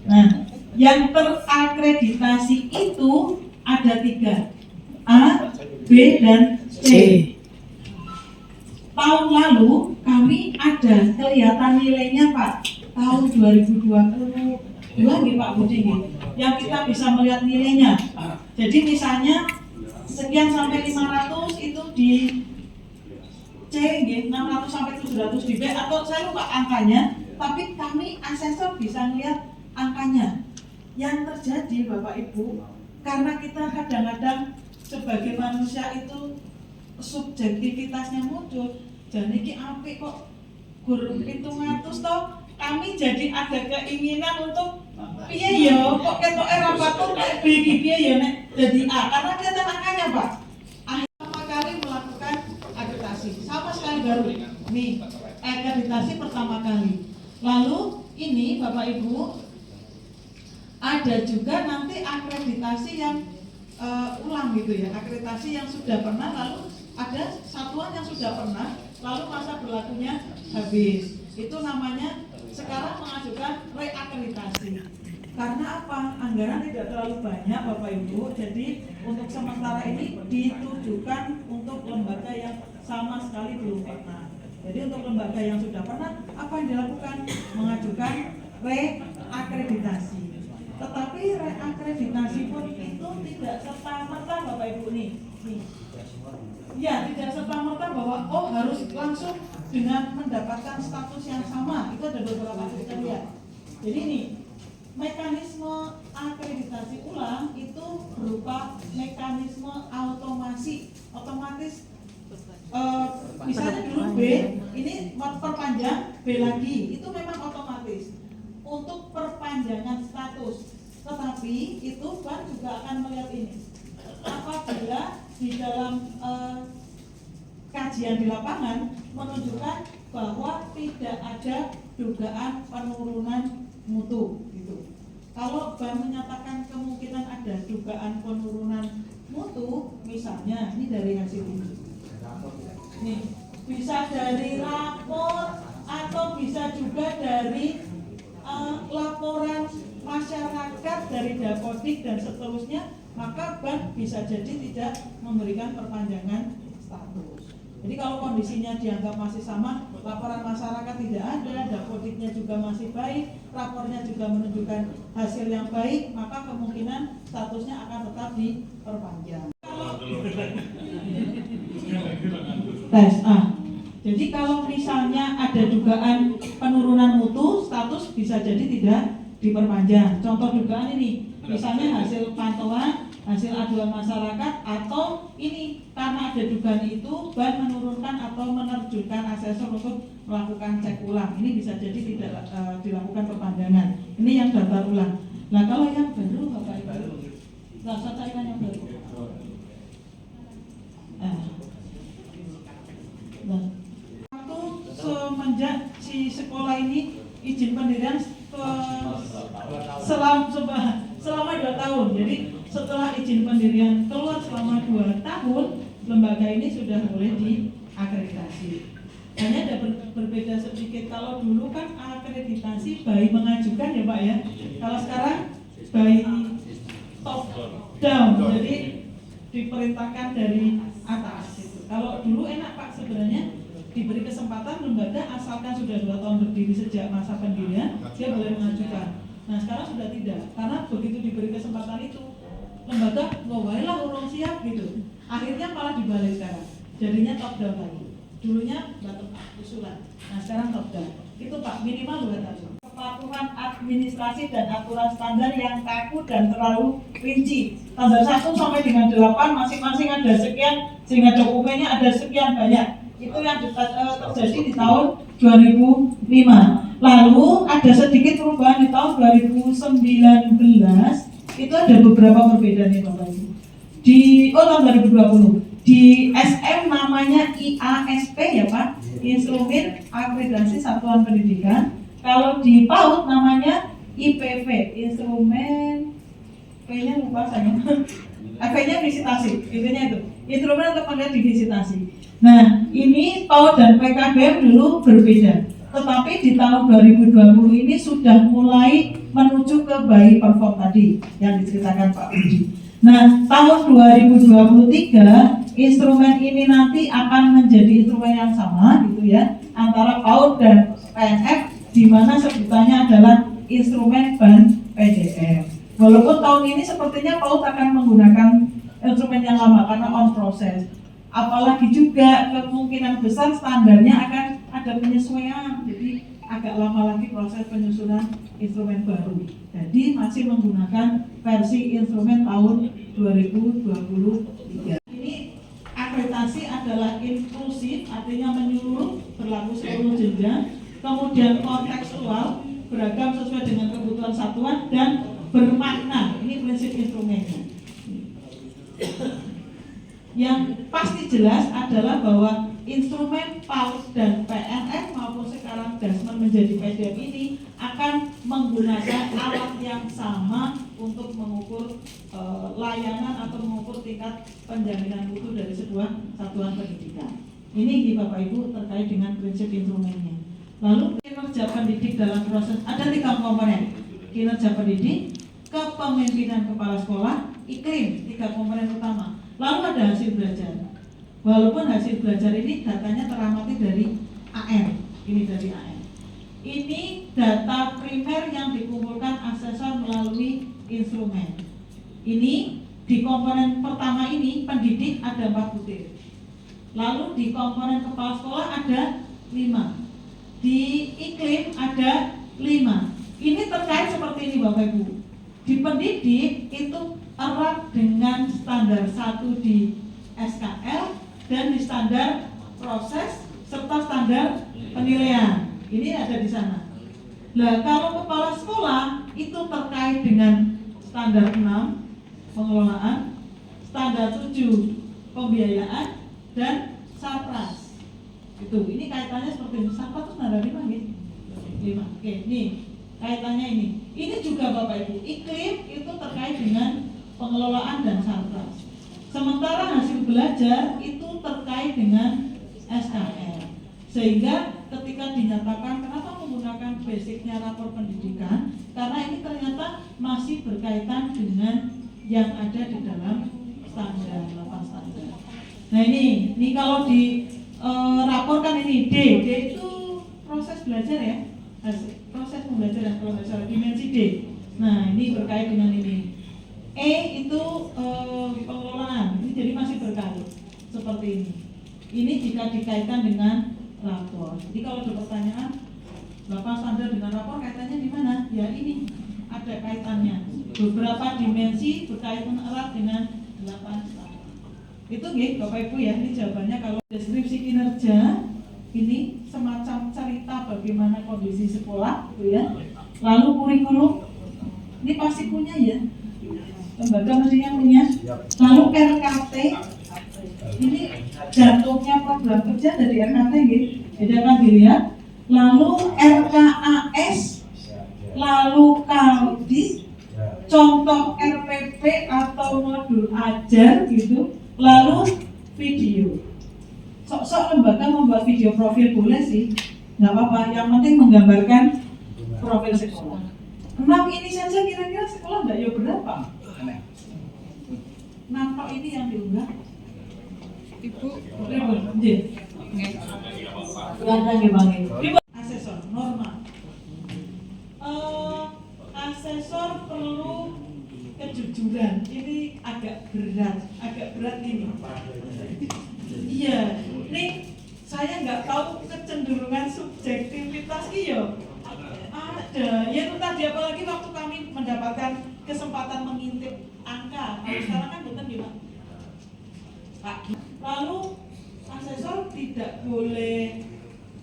Nah, yang terakreditasi itu ada 3, A, B, dan C. Tahun lalu kami ada kelihatan nilainya Pak, tahun 2020 nih Pak Budi, yang kita bisa melihat nilainya. Jadi misalnya sekian sampai 500 itu di C, 600 sampai 700 di B, atau saya lupa angkanya, tapi kami asesor bisa melihat angkanya. Yang terjadi Bapak Ibu, karena kita kadang-kadang sebagai manusia itu subjektivitasnya muncul, jadi ki apik kok guru 700 toh, kami jadi ada keinginan untuk piye yo kok ketoke ra patut nek B iki piye yo nek dadi A, karena kelihatan angkanya Pak. Pertama kali melakukan akreditasi sama sekali baru nih, akreditasi pertama kali. Lalu ini Bapak Ibu ada juga nanti akreditasi yang ulang gitu ya, akreditasi yang sudah pernah, lalu ada satuan yang sudah pernah, lalu masa berlakunya habis. Itu namanya sekarang mengajukan reakreditasi. Karena apa? Anggaran tidak terlalu banyak Bapak Ibu, jadi untuk sementara ini ditujukan untuk lembaga yang sama sekali belum pernah. Jadi untuk lembaga yang sudah pernah, apa yang dilakukan? Mengajukan reakreditasi. Tetapi reakreditasi pun itu tidak serta-merta Bapak Ibu nih. Ya, tidak serta-merta bahwa oh harus langsung dengan mendapatkan status yang sama. Itu ada beberapa kriteria. Jadi ini mekanisme akreditasi ulang itu berupa mekanisme otomatis. Misalnya dulu B, ini perpanjang B lagi, itu memang otomatis untuk perpanjangan status. Tetapi itu bank juga akan melihat ini. Apabila di dalam kajian di lapangan menunjukkan bahwa tidak ada dugaan penurunan mutu gitu. Kalau bank menyatakan kemungkinan ada dugaan penurunan mutu, misalnya ini dari hasil ini. Nih, bisa dari rapor atau bisa juga dari laporan masyarakat dari Dapodik dan seterusnya, maka bank bisa jadi tidak memberikan perpanjangan status. Jadi kalau kondisinya dianggap masih sama, laporan masyarakat tidak ada, Dapodiknya juga masih baik, rapornya juga menunjukkan hasil yang baik, maka kemungkinan statusnya akan tetap diperpanjang. Tes A. Jadi kalau misalnya ada dugaan penurunan mutu, status bisa jadi tidak diperpanjang. Contoh dugaan ini, misalnya hasil pantauan, hasil aduan masyarakat, atau ini karena ada dugaan itu bank menurunkan atau menerjunkan asesor untuk melakukan cek ulang. Ini bisa jadi tidak dilakukan perpanjangan. Ini yang daftar ulang. Nah kalau yang baru Bapak Ibu, nggak usah carikan yang baru. Semenjak si sekolah ini izin pendirian selama 2 tahun. Jadi setelah izin pendirian keluar selama 2 tahun, lembaga ini sudah boleh diakreditasi. Hanya ada berbeda sedikit. Kalau dulu kan akreditasi by mengajukan ya Pak ya. Kalau sekarang by top down, jadi diperintahkan dari atas. Kalau dulu enak Pak sebenarnya, diberi kesempatan lembaga asalkan sudah 2 tahun berdiri sejak masa pendirian, dia boleh mengajukan. Nah sekarang sudah tidak, karena begitu diberi kesempatan itu lembaga lah urung siap gitu. Akhirnya malah dibalik sekarang, jadinya top down lagi. Dulunya bottom up usulan, nah sekarang top down. Itu Pak minimal 2 tahun. Kepatuhan administrasi dan aturan standar yang kaku dan terlalu rinci. Standar 1 sampai dengan 8 masing-masing ada sekian, sehingga dokumennya ada sekian banyak. Itu yang terjadi di tahun 2005. Lalu ada sedikit perubahan di tahun 2019. Itu ada beberapa perbedaan nih Bapak Ibu. Tahun 2020 di SM namanya IASP ya Pak, Instrumen Akreditasi Satuan Pendidikan. Kalau di PAUD namanya IPV, Instrumen P-nya lupa saya. P-nya visitasi, intinya itu instrumen untuk melihat di visitasi. Nah, ini PAUD dan PKBM dulu berbeda. Tetapi di tahun 2020 ini sudah mulai menuju ke BAI Perform tadi yang diceritakan Pak Budi. Nah, tahun 2023 instrumen ini nanti akan menjadi instrumen yang sama gitu ya antara PAUD dan PNF, di mana sebutannya adalah instrumen ban PDF. Walaupun tahun ini sepertinya PAUD akan menggunakan instrumen yang lama karena on proses. Apalagi juga kemungkinan besar standarnya akan ada penyesuaian, jadi agak lama lagi proses penyusunan instrumen baru. Jadi masih menggunakan versi instrumen tahun 2023. Ini akreditasi adalah inklusif, artinya menyeluruh, berlaku seluruh jenjang, kemudian kontekstual, beragam sesuai dengan kebutuhan satuan, dan bermakna. Ini prinsip instrumennya. Yang pasti jelas adalah bahwa instrumen PAUD dan PNF maupun sekarang Dasman menjadi PDF ini akan menggunakan alat yang sama untuk mengukur layanan atau mengukur tingkat penjaminan mutu dari sebuah satuan pendidikan. Ini Bapak Ibu terkait dengan prinsip instrumennya. Lalu kinerja pendidik dalam proses, ada 3 komponen: kinerja pendidik, kepemimpinan kepala sekolah, iklim, 3 komponen utama. Lalu ada hasil belajar. Walaupun hasil belajar ini datanya teramati dari AM, ini dari AM. Ini data primer yang dikumpulkan asesor melalui instrumen. Ini di komponen pertama ini pendidik ada 4 butir. Lalu di komponen kepala sekolah ada 5. Di iklim ada 5. Ini terkait seperti ini Bapak Ibu. Di pendidik itu erat dengan standar 1 di SKL dan di standar proses serta standar penilaian. Ini ada di sana. Nah, kalau kepala sekolah itu terkait dengan standar 6 pengelolaan, standar 7 pembiayaan, dan Sarpras. Itu, ini kaitannya seperti ini. Sarpras itu standar 5 gitu. 5. Oke, nih kaitannya ini. Ini juga Bapak Ibu, iklim itu terkait dengan pengelolaan dan Sarpras. Sementara hasil belajar itu terkait dengan SKL. Sehingga ketika dinyatakan kenapa menggunakan basicnya rapor pendidikan, karena ini ternyata masih berkaitan dengan yang ada di dalam standar 8 standar. Nah ini kalau dilaporkan ini D itu proses belajar ya, proses pembelajaran kalau nggak salah, dimensi D. Nah ini berkait dengan ini. E itu pengelolaan, ini jadi masih berkait seperti ini. Ini jika dikaitkan dengan rapor. Jadi kalau ada pertanyaan 8 standar dengan rapor kaitannya di mana? Ya ini ada kaitannya. Beberapa dimensi berkaitan erat dengan 8 standar. Itu nggih Bapak Ibu ya, ini jawabannya. Kalau deskripsi kinerja ini semacam cerita bagaimana kondisi sekolah gitu ya. Lalu kurikulum ini pasti punya ya. Lembaga mestinya punya. Lalu RKT ini jantungnya program kerja dari RKT gitu. Jadi akan dilihat. Lalu RKAS, lalu KAUDI, contoh RPP atau modul ajar gitu. Lalu video. Sok-sok lembaga membuat video profil boleh sih, nggak apa-apa. Yang penting menggambarkan profil sekolah. 6 ini saja kira-kira sekolah nggak ya berapa? Nampak ini yang diunggah. Ibu, asesor normal. agak berat ini. Iya, nih saya nggak tahu kecenderungan subjektivitas iyo ada. Ya itu tadi apalagi waktu kami mendapatkan kesempatan mengintip angka, kalau sekarang kan bukan gimana, Pak. Lalu asesor tidak boleh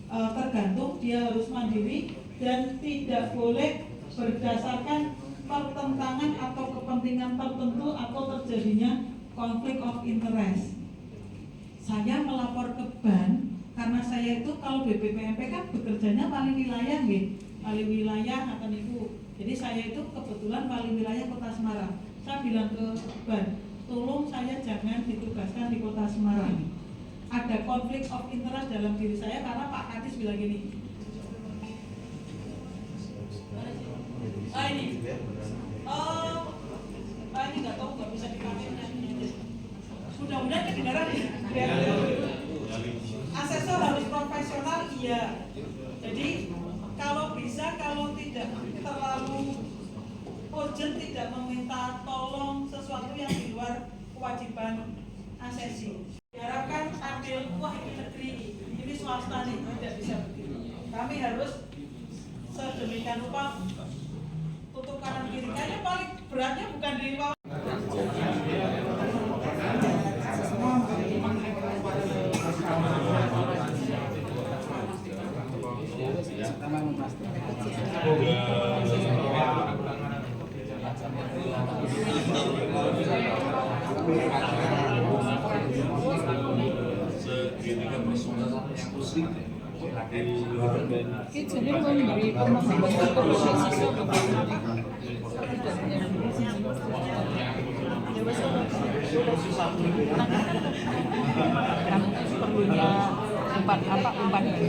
tergantung, dia harus mandiri dan tidak boleh berdasarkan pertentangan atau kepentingan tertentu atau terjadinya konflik of interest. Saya melapor ke bank karena saya itu kalau BPPMP kan bekerjanya paling wilayah nggih, paling wilayah atau niku. Jadi saya itu kebetulan paling wilayah Kota Semarang. Saya bilang ke bank, tolong saya jangan ditugaskan di Kota Semarang. Ada konflik of interest dalam diri saya karena Pak Kadis bilang gini. Ini nggak tahu, nggak bisa dipakai. Mudah-mudahan kedengaran ya. Asesor harus profesional, iya. Jadi kalau bisa, kalau tidak terlalu urgent, tidak meminta tolong sesuatu yang di luar kewajiban asesi. Diharapkan ambil, wah ini negeri, ini swasta nih, tidak bisa begitu. Kami harus sedemikian rupa tutup kanan kiri. Kayaknya paling beratnya bukan di bawah. Jadi memberi pemahaman kepada siswa kami perlunya umpan lagi